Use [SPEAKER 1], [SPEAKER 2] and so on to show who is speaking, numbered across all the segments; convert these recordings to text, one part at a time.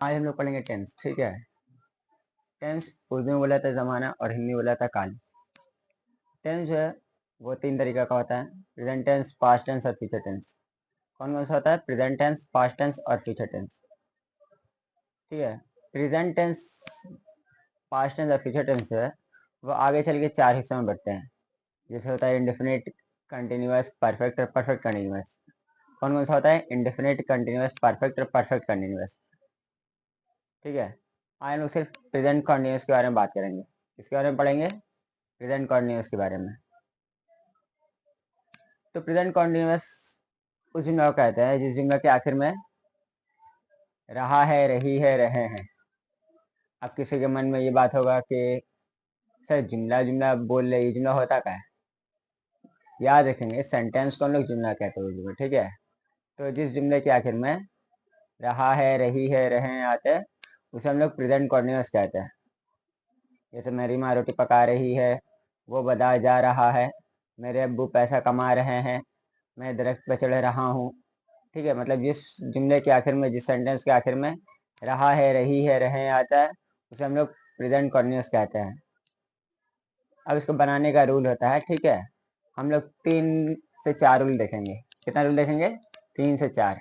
[SPEAKER 1] आज हम लोग पढ़ेंगे टेंस। ठीक है। टेंस उर्दू में बोला था जमाना और हिंदी में बोला था काल। टेंस जो है वो तीन तरीका का होता है, प्रेजेंट टेंस, पास्ट टेंस और फ्यूचर टेंस। कौन कौन सा होता है? प्रेजेंट टेंस, पास्ट टेंस और फ्यूचर टेंस। ठीक है। प्रेजेंट टेंस, पास्ट टेंस और फ्यूचर टेंस जो है वो आगे चल के चार हिस्सों में बढ़ते हैं। जैसे होता है इंडेफिनिट, कंटिन्यूअस, परफेक्ट और परफेक्ट कंटिन्यूअस। कौन कौन सा होता है? इंडेफिनिट, कंटिन्यूअस, परफेक्ट और परफेक्ट कंटिन्यूअस। ठीक है। आज हम लोग सिर्फ प्रेजेंट कंटिन्यूअस के बारे में बात करेंगे। इसके बारे में पढ़ेंगे, प्रेजेंट कंटिन्यूअस के बारे में। तो प्रेजेंट कंटिन्यूअस उस जुमला को कहते हैं जिस जुमला के आखिर में रहा है, रही है, रहे हैं। अब किसी के मन में ये बात होगा कि सर जुमला जुमला बोल रहे, ये जुमला होता क्या है? याद रखेंगे सेंटेंस को हम लोग जुमला कहते हैं। ठीक है। तो जिस जुमले के आखिर में रहा है, रही है, रहे हैं आते हैं उसे हम लोग प्रेजेंट कंटिन्यूअस कहते हैं। जैसे मेरी माँ रोटी पका रही है, वो बाजार जा रहा है, मेरे अब्बू पैसा कमा रहे हैं, मैं दरख्त पर चढ़ रहा हूँ। ठीक है। मतलब जिस जुमले के आखिर में, जिस सेंटेंस के आखिर में रहा है, रही है, रहे आता है उसे हम लोग प्रेजेंट कंटिन्यूअस कहते हैं। अब इसको बनाने का रूल होता है। ठीक है। हम लोग 3 से 4 रूल देखेंगे। कितना रूल देखेंगे? 3 से 4।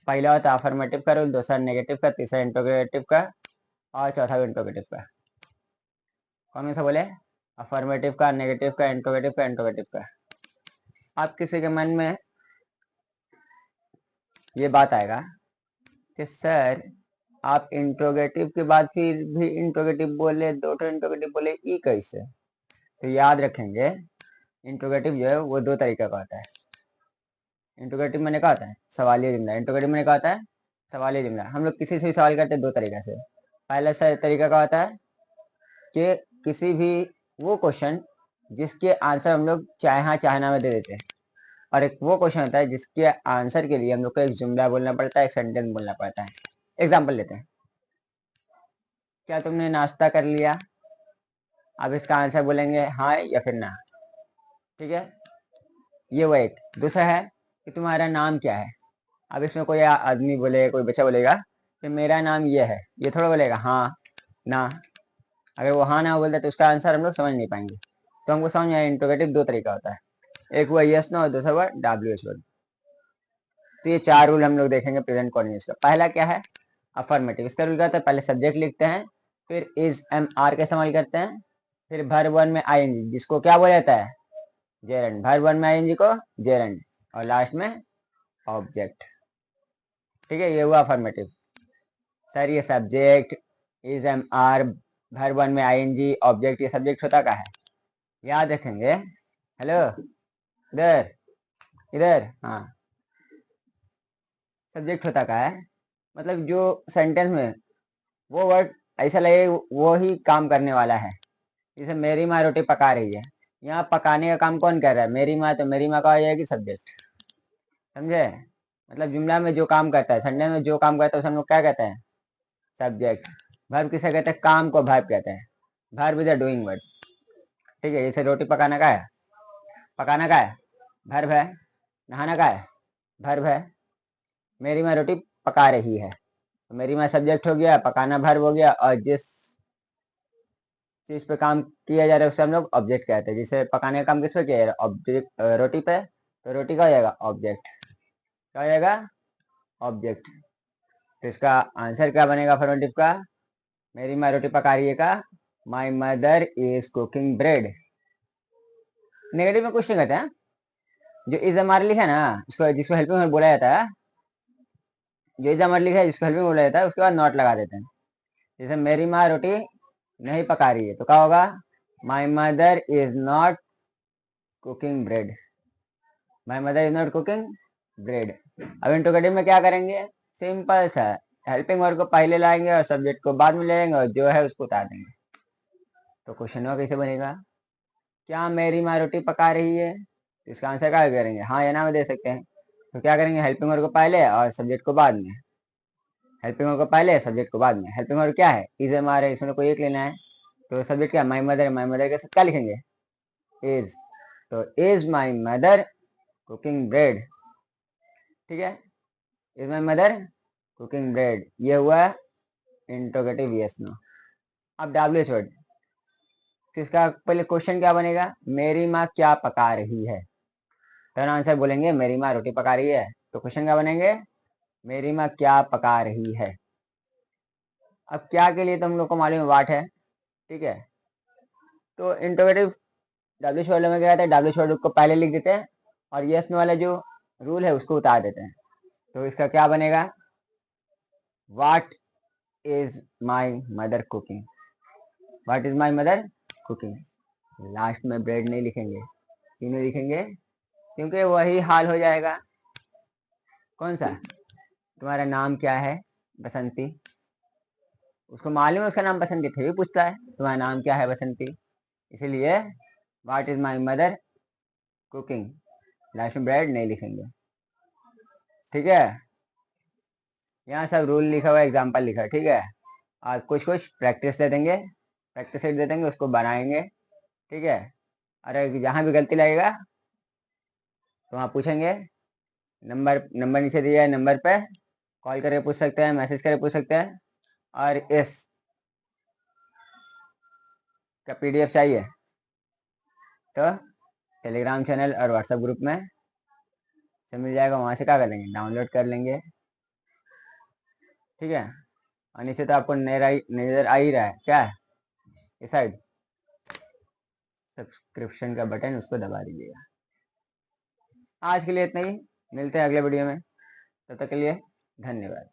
[SPEAKER 1] पहला होता है अफर्मेटिव का रूल, दूसरा नेगेटिव का, तीसरा इंट्रोगेटिव का और चौथा भी इंट्रोगेटिव का। कौन सा बोले? अफर्मेटिव का, नेगेटिव का, इंट्रोगेटिव का, इंट्रोगेटिव का। आप किसी के मन में ये बात आएगा कि सर आप इंट्रोगेटिव के बाद फिर भी इंट्रोगेटिव बोले, दो तो इंट्रोगेटिव बोले, ई कैसे? तो याद रखेंगे इंट्रोगेटिव जो है वो दो तरीके का होता है। इंट्रोगेटिव मैंने कहा होता है सवालिया जुमला, इंट्रोगेटिव मैंने कहा होता है सवालिया जुमला। हम लोग किसी से भी सवाल करते हैं दो तरीके से। पहला तरीका का होता है कि किसी भी वो क्वेश्चन जिसके आंसर हम लोग चाहे हाँ चाहे ना में दे देते हैं, और एक वो क्वेश्चन होता है जिसके आंसर के लिए हम लोग को एक जुमला बोलना पड़ता है, एक सेंटेंस बोलना पड़ता है। एग्जाम्पल लेते हैं, क्या तुमने नाश्ता कर लिया? अब इसका आंसर बोलेंगे हाँ या फिर ना। ठीक है। ये वो एक। दूसरा है कि तुम्हारा नाम क्या है? अब इसमें कोई आदमी बोले, कोई बच्चा बोलेगा कि मेरा नाम ये है, ये थोड़ा बोलेगा हाँ ना। अगर वो हाँ ना बोलता है तो उसका आंसर हम लोग समझ नहीं पाएंगे। तो हमको समझ आया इंट्रोगेटिव दो तरीका होता है, एक हुआ यस नो और दूसरा हुआ डब्ल्यू एच वर्ड। तो ये 4 रूल हम लोग देखेंगे प्रेजेंट कॉन्टिन्यूअस का। पहला क्या है? अफर्मेटिव। इसका रूल क्या होता है? पहले सब्जेक्ट लिखते हैं, फिर इज एम आर का इस्तेमाल करते हैं, फिर वर्ब वन में आईएनजी जिसको क्या बोला जाता है? जेरेंड। वर्ब वन में आईएनजी को जेरेंड, और लास्ट में ऑब्जेक्ट। ठीक है। ये हुआ अफर्मेटिव। सर ये subject, is am are, verb one में आईएनजी, ऑब्जेक्ट, ये सब्जेक्ट होता क्या है? याद रखेंगे। हेलो, इधर इधर, हाँ। सब्जेक्ट होता क्या है? मतलब जो सेंटेंस में वो वर्ड ऐसा लगे वो ही काम करने वाला है। जैसे मेरी माँ रोटी पका रही है, यहाँ पकाने का काम कौन कर रहा है? मेरी माँ। तो मेरी माँ का हो जाएगी सब्जेक्ट। समझे? मतलब जुमला में जो काम करता है, सेंटेंस में जो काम करता है उसे हम लोग क्या कहते हैं? सब्जेक्ट। वर्ब किसे कहते हैं? काम को वर्ब कहते हैं। Verb is a doing word. ठीक है। जैसे रोटी पकाना का है, पकाना का है वर्ब है, नहाना का है वर्ब है, मेरी माँ रोटी पका रही है तो मेरी माँ सब्जेक्ट हो गया, पकाना वर्ब हो गया, और जिस चीज पे काम किया जा रहा है उससे हम लोग ऑब्जेक्ट कहते हैं। जैसे पकाने का काम किस पे किया जा रहा है? ऑब्जेक्ट, रोटी पे, तो रोटी का हो जाएगा ऑब्जेक्ट। क्या हो जाएगा? ऑब्जेक्ट। तो इसका आंसर क्या बनेगा अफर्मेटिव का? मेरी माँ रोटी पका रही है का my mother is cooking bread. Negative में कुछ नहीं कहते हैं, जो इज हमारे लिखा है ना, इसको जिसको हेल्पिंग वर्ब बोला जाता है, जो इज हमारे लिखा है जिसको हेल्पिंग बोला जाता है उसके बाद नॉट लगा देते हैं। जैसे मेरी माँ रोटी नहीं पका रही है तो क्या होगा? My mother is not cooking bread. My mother is not cooking bread. अब इंट्रोगेटिव में क्या करेंगे? सिंपल सा, हेल्पिंग वर्ब को पहले लाएंगे और सब्जेक्ट को बाद में ले लेंगे और जो है उसको उतार देंगे। तो क्वेश्चन कैसे बनेगा? क्या मेरी माँ रोटी पका रही है? तो इसका आंसर क्या करेंगे? हाँ या ना में दे सकते हैं। तो क्या करेंगे? हेल्पिंग वर्ब को पहले और सब्जेक्ट को बाद में। हेल्पिंग वर्ब को पहले, सब्जेक्ट को बाद में। हेल्पिंग वर्ब क्या है? इज एम आर है, इसमें कोई एक लेना है। तो सब्जेक्ट क्या? My mother. माई मदर के साथ क्या लिखेंगे? इज। तो is my mother cooking bread. ठीक है। Is my mother cooking bread. ये हुआ इंट्रोगेटिव यस नो। अब WH वर्ड, तो इसका पहले क्वेश्चन क्या बनेगा, मेरी माँ क्या पका रही है। तो आंसर बोलेंगे मेरी माँ रोटी पका रही है, तो क्वेश्चन क्या बनेंगे, मेरी माँ क्या पका रही है। अब क्या के लिए तो हम लोग को मालूम है वाट है, ठीक है। तो इंट्रोगेटिव डब्ल्यू वर्ड में क्या कहते हैं, डब्ल्यू वर्ड को पहले लिख देते हैं और यस नो वाला जो रूल है उसको उतार देते हैं। तो इसका क्या बनेगा, what is my mother cooking, what is my mother cooking. Last में ब्रेड नहीं लिखेंगे, क्यों नहीं लिखेंगे, क्योंकि वही हाल हो जाएगा। कौन सा, तुम्हारा नाम क्या है, बसंती। उसको मालूम है उसका नाम बसंती, फिर भी पूछता है तुम्हारा नाम क्या है, बसंती। इसीलिए what is my mother cooking, last में ब्रेड नहीं लिखेंगे, ठीक है। यहाँ सब रूल लिखा हुआ है, एग्जाम्पल लिखा है, ठीक है। और कुछ कुछ प्रैक्टिस दे देंगे, प्रैक्टिस सेट दे देंगे, उसको बनाएंगे, ठीक है। अरे जहाँ भी गलती लगेगा तो वहाँ पूछेंगे, नंबर नंबर नीचे दिया है, नंबर पे कॉल करके पूछ सकते हैं, मैसेज करके पूछ सकते हैं। और इस का PDF चाहिए तो टेलीग्राम चैनल और व्हाट्सएप ग्रुप में से मिल जाएगा, वहाँ से क्या कर लेंगे, डाउनलोड कर लेंगे, ठीक है। और नीचे तो आपको नजर आ ही रहा है क्या, इस साइड सब्सक्रिप्शन का बटन, उसको दबा दीजिएगा। आज के लिए इतना ही, मिलते हैं अगले वीडियो में, तब तक के लिए धन्यवाद।